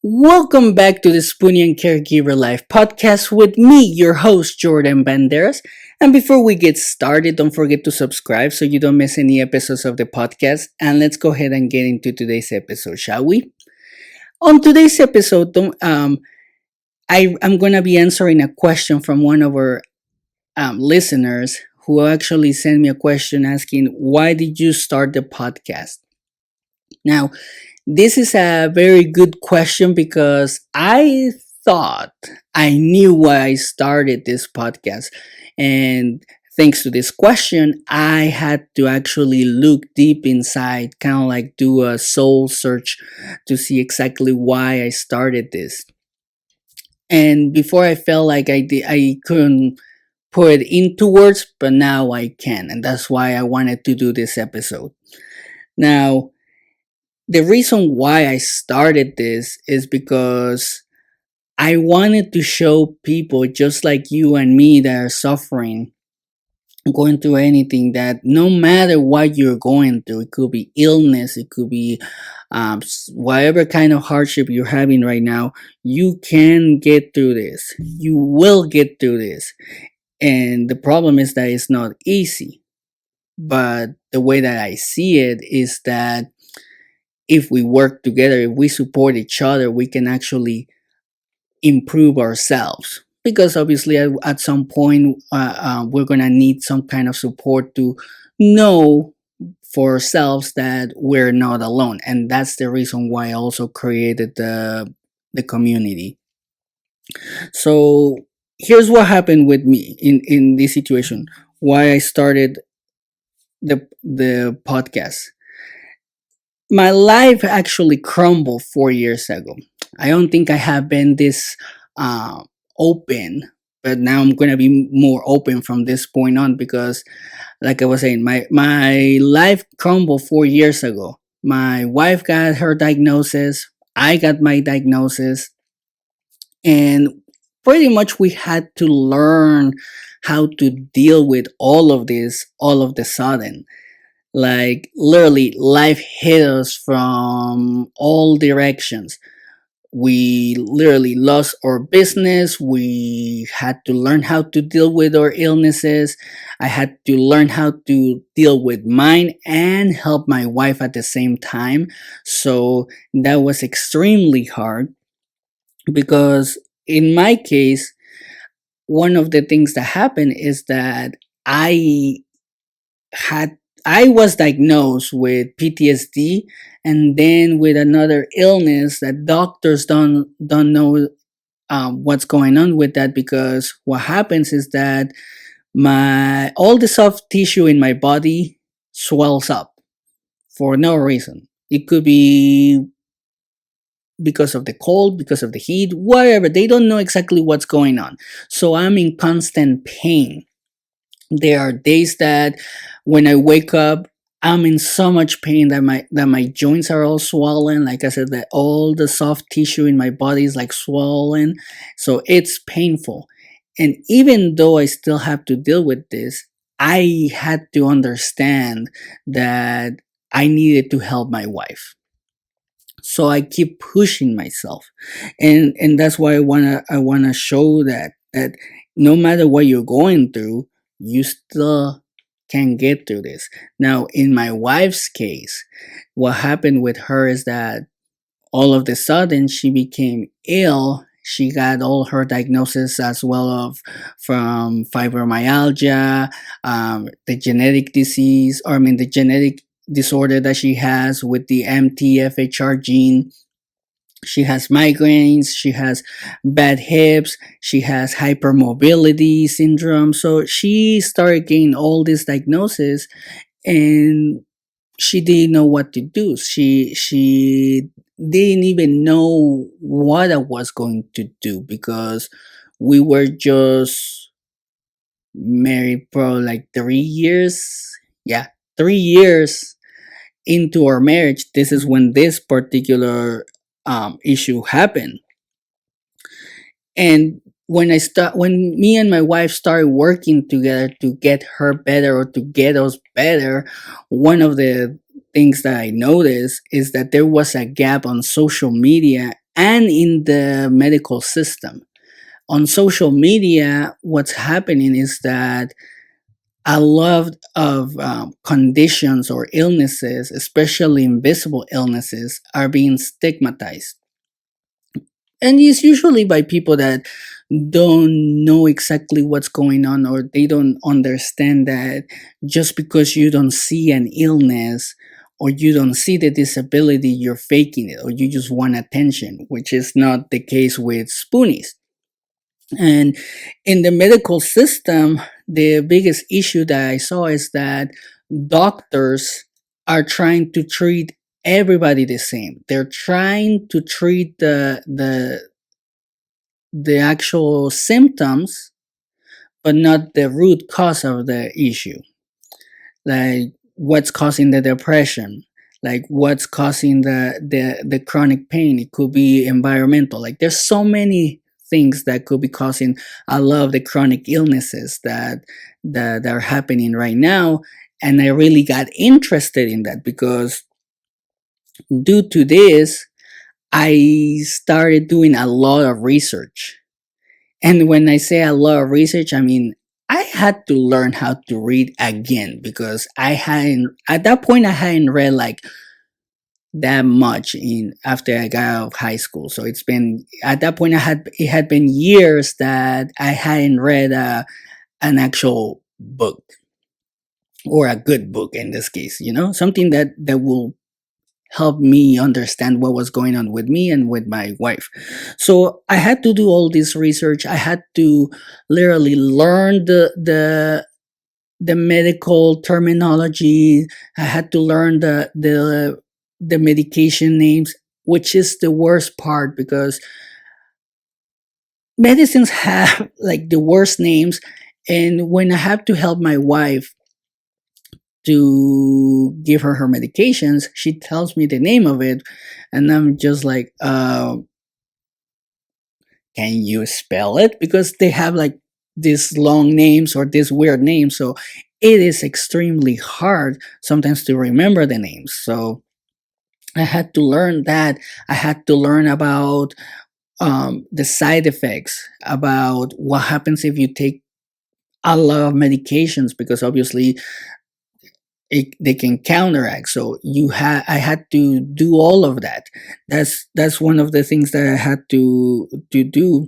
Welcome back to the Spoonie and Caregiver Life podcast with me, your host, Jordan Banderas. And before we get started, don't forget to subscribe so you don't miss any episodes of the podcast. And let's go ahead and get into today's episode, shall we? On today's episode, I'm going to be answering a question from one of our listeners who actually sent me a question asking, why did you start the podcast? Now, this is a very good question because I thought I knew why I started this podcast. And thanks to this question, I had to actually look deep inside, kind of like do a soul search to see exactly why I started this. And before I felt like I couldn't put it into words, but now I can. And that's why I wanted to do this episode. Now, the reason why I started this is because I wanted to show people just like you and me that are suffering, going through anything, that no matter what you're going through, it could be illness, it could be whatever kind of hardship you're having right now, you can get through this. You will get through this. And the problem is that it's not easy. But the way that I see it is that if we work together, if we support each other, we can actually improve ourselves. Because obviously, at some point, we're going to need some kind of support to know for ourselves that we're not alone. And that's the reason why I also created the community. So here's what happened with me in this situation, why I started the podcast. My life actually crumbled 4 years ago. I don't think I have been this uh, open, but now I'm gonna be more open from this point on because, like I was saying, my life crumbled 4 years ago. My wife got her diagnosis. I got my diagnosis, and pretty much we had to learn how to deal with all of this all of the sudden. Like literally, life hit us from all directions. We literally lost our business. We had to learn how to deal with our illnesses. I had to learn how to deal with mine and help my wife at the same time. So that was extremely hard because, in my case, one of the things that happened is that I had I was diagnosed with PTSD and then with another illness that doctors don't know what's going on with that, because what happens is that my all the soft tissue in my body swells up for no reason. It could be because of the cold, because of the heat, whatever. They don't know exactly what's going on. So I'm in constant pain. There are days that when I wake up, I'm in so much pain that my joints are all swollen. Like I said, that all the soft tissue in my body is like swollen. So it's painful. And even though I still have to deal with this, I had to understand that I needed to help my wife. So I keep pushing myself. And that's why I wanna show that no matter what you're going through, you still can get through this. Now, in my wife's case, what happened with her is that all of a sudden she became ill. She got all her diagnosis as well of from fibromyalgia, the genetic disease, or I mean the genetic disorder that she has with the MTFHR gene. She has migraines, she has bad hips, she has hypermobility syndrome. So she started getting all these diagnoses, and she didn't know what to do. She didn't even know what I was going to do because we were just married for like 3 years. Yeah, 3 years into our marriage. This is when this particular issue happened. And when me and my wife started working together to get her better or to get us better, one of the things that I noticed is that there was a gap on social media and in the medical system. On social media, what's happening is that a lot of conditions or illnesses, especially invisible illnesses, are being stigmatized. And it's usually by people that don't know exactly what's going on, or they don't understand that just because you don't see an illness or you don't see the disability, you're faking it or you just want attention, which is not the case with spoonies. And in the medical system, the biggest issue that I saw is that doctors are trying to treat everybody the same. They're trying to treat the actual symptoms, but not the root cause of the issue. Like what's causing the depression, like what's causing the chronic pain. It could be environmental. Like there's so many things that could be causing a lot of the chronic illnesses that are happening right now. And I really got interested in that because due to this, I started doing a lot of research. And when I say a lot of research, I mean, I had to learn how to read again because I hadn't, at that point, I hadn't read like that much in after I got out of high school. So it's been, at that point, it had been years that I hadn't read an actual book, or a good book in this case, something that will help me understand what was going on with me and with my wife. So I had to do all this research. I had to literally learn the medical terminology. I had to learn the medication names, which is the worst part because medicines have like the worst names. And when I have to help my wife to give her medications, she tells me the name of it, and I'm just like, can you spell it? Because they have like these long names or these weird names, so it is extremely hard sometimes to remember the names. So I had to learn that. I had to learn about the side effects, about what happens if you take a lot of medications, because obviously they can counteract. So I had to do all of that. That's one of the things that I had to do.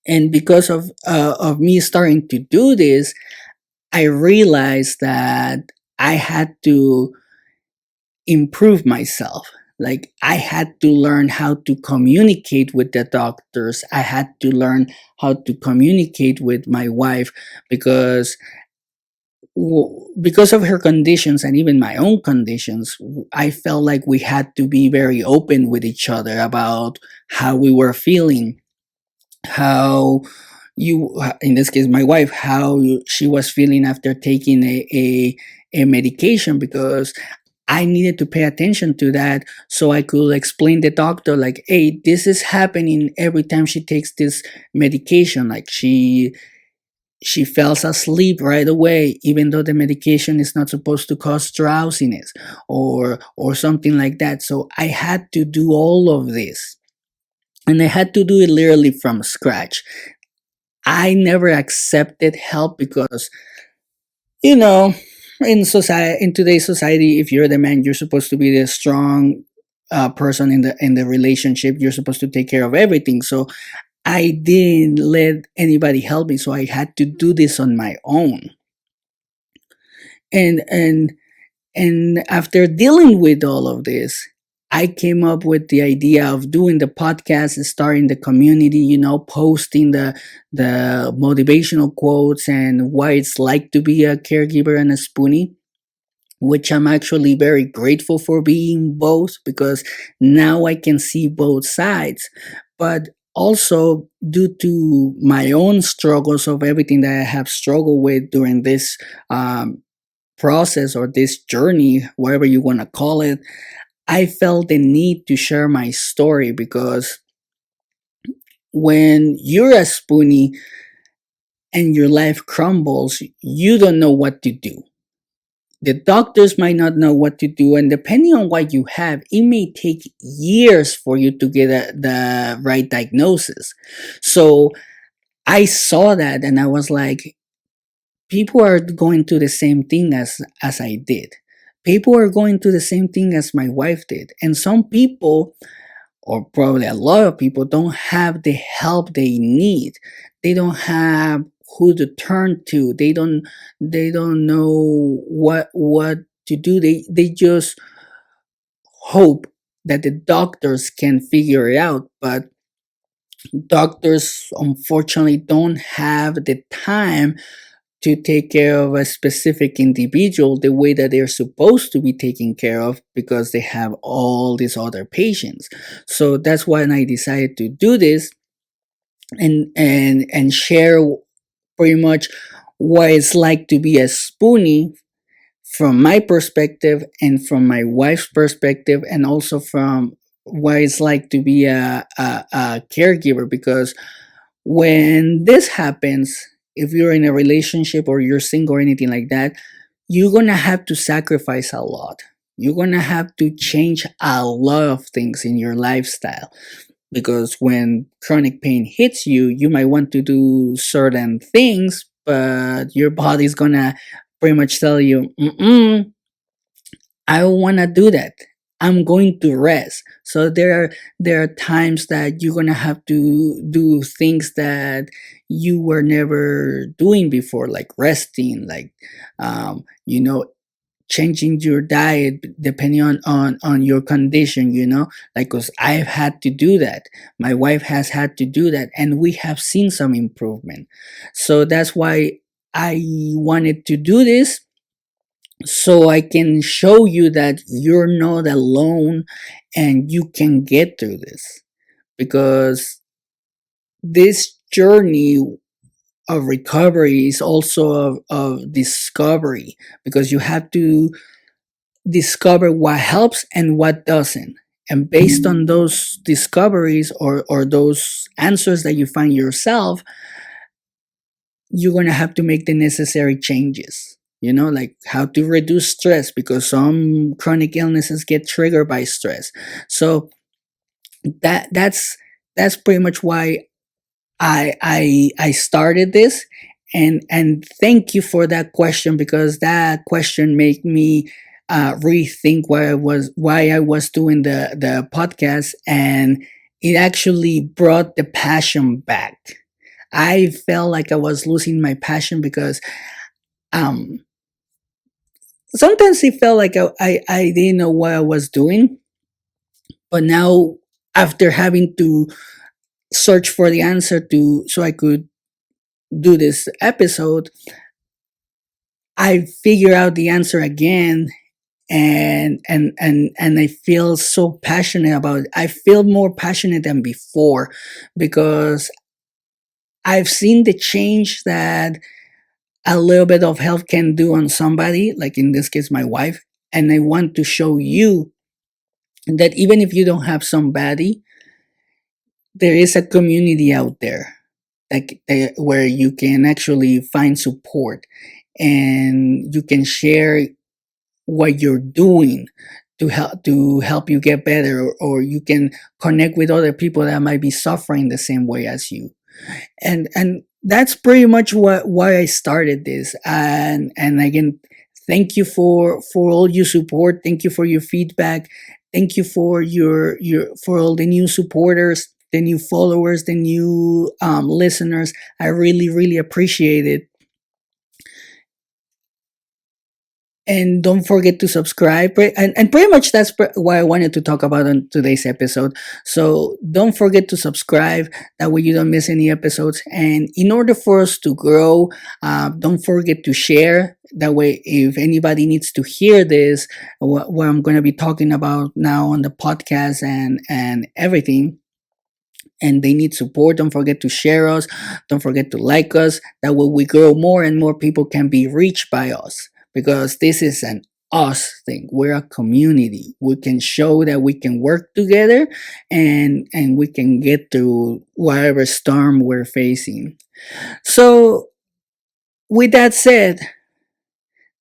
And because of me starting to do this, I realized that I had to improve myself. Like I had to learn how to communicate with the doctors. I had to learn how to communicate with my wife because because of her conditions and even my own conditions, I felt like we had to be very open with each other about how we were feeling, how in this case, my wife, how she was feeling after taking a medication, because I needed to pay attention to that so I could explain the doctor, like, hey, this is happening every time she takes this medication. Like she falls asleep right away, even though the medication is not supposed to cause drowsiness or something like that. So I had to do all of this, and I had to do it literally from scratch. I never accepted help because, you know, in today's society, if you're the man, you're supposed to be the strong person in the relationship. You're supposed to take care of everything. So I didn't let anybody help me, so I had to do this on my own. And and and after dealing with all of this, I came up with the idea of doing the podcast and starting the community, posting the motivational quotes and what it's like to be a caregiver and a spoonie, which I'm actually very grateful for being both, because now I can see both sides. But also, due to my own struggles of everything that I have struggled with during this process or this journey, whatever you want to call it, I felt the need to share my story, because when you're a spoonie and your life crumbles, you don't know what to do. The doctors might not know what to do, and depending on what you have, it may take years for you to get the right diagnosis. So I saw that and I was like, people are going through the same thing as I did. People are going through the same thing as my wife did. And some people, or probably a lot of people, don't have the help they need. They don't have who to turn to. They don't know what to do. They just hope that the doctors can figure it out, but doctors unfortunately don't have the time to take care of a specific individual the way that they're supposed to be taken care of, because they have all these other patients. So that's why I decided to do this, and share pretty much what it's like to be a spoonie from my perspective and from my wife's perspective, and also from what it's like to be a caregiver. Because when this happens, if you're in a relationship or you're single or anything like that, you're gonna have to sacrifice a lot. You're gonna have to change a lot of things in your lifestyle, because when chronic pain hits you, you might want to do certain things, but your body's gonna pretty much tell you, mm-mm, I don't want to do that. I'm going to rest. So there are times that you're gonna have to do things that you were never doing before, like resting, like you know, changing your diet depending on your condition. Like, because I've had to do that. My wife has had to do that, and we have seen some improvement. So that's why I wanted to do this, so I can show you that you're not alone and you can get through this. Because this journey of recovery is also of discovery, because you have to discover what helps and what doesn't. And based on those discoveries, or those answers that you find yourself, you're going to have to make the necessary changes. Like how to reduce stress, because some chronic illnesses get triggered by stress. So that's pretty much why I started this. And thank you for that question, because that question made me rethink why I was doing the podcast, and it actually brought the passion back. I felt like I was losing my passion, because um sometimes it felt like I didn't know what I was doing. But now, after having to search for the answer to so I could do this episode, I figure out the answer again, and I feel so passionate about it. I feel more passionate than before, because I've seen the change that a little bit of help can do on somebody, like in this case, my wife. And I want to show you that even if you don't have somebody, there is a community out there, like where you can actually find support, and you can share what you're doing to help you get better, or you can connect with other people that might be suffering the same way as you. And that's pretty much why I started this. And again, thank you for all your support. Thank you for your feedback. Thank you for your for all the new supporters, the new followers, the new listeners. I really really appreciate it. And don't forget to subscribe. And pretty much that's what I wanted to talk about on today's episode. So don't forget to subscribe, that way you don't miss any episodes. And in order for us to grow, don't forget to share, that way if anybody needs to hear this, what I'm going to be talking about now on the podcast and everything, and they need support, don't forget to share us, don't forget to like us. That way we grow more and more people can be reached by us, because this is an us thing. We're a community. We can show that we can work together, and we can get through whatever storm we're facing. So with that said,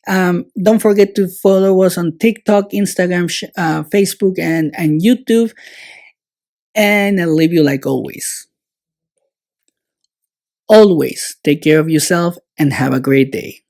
Don't forget to follow us on TikTok, Instagram, Facebook, and YouTube. And I'll leave you like always. Always take care of yourself and have a great day.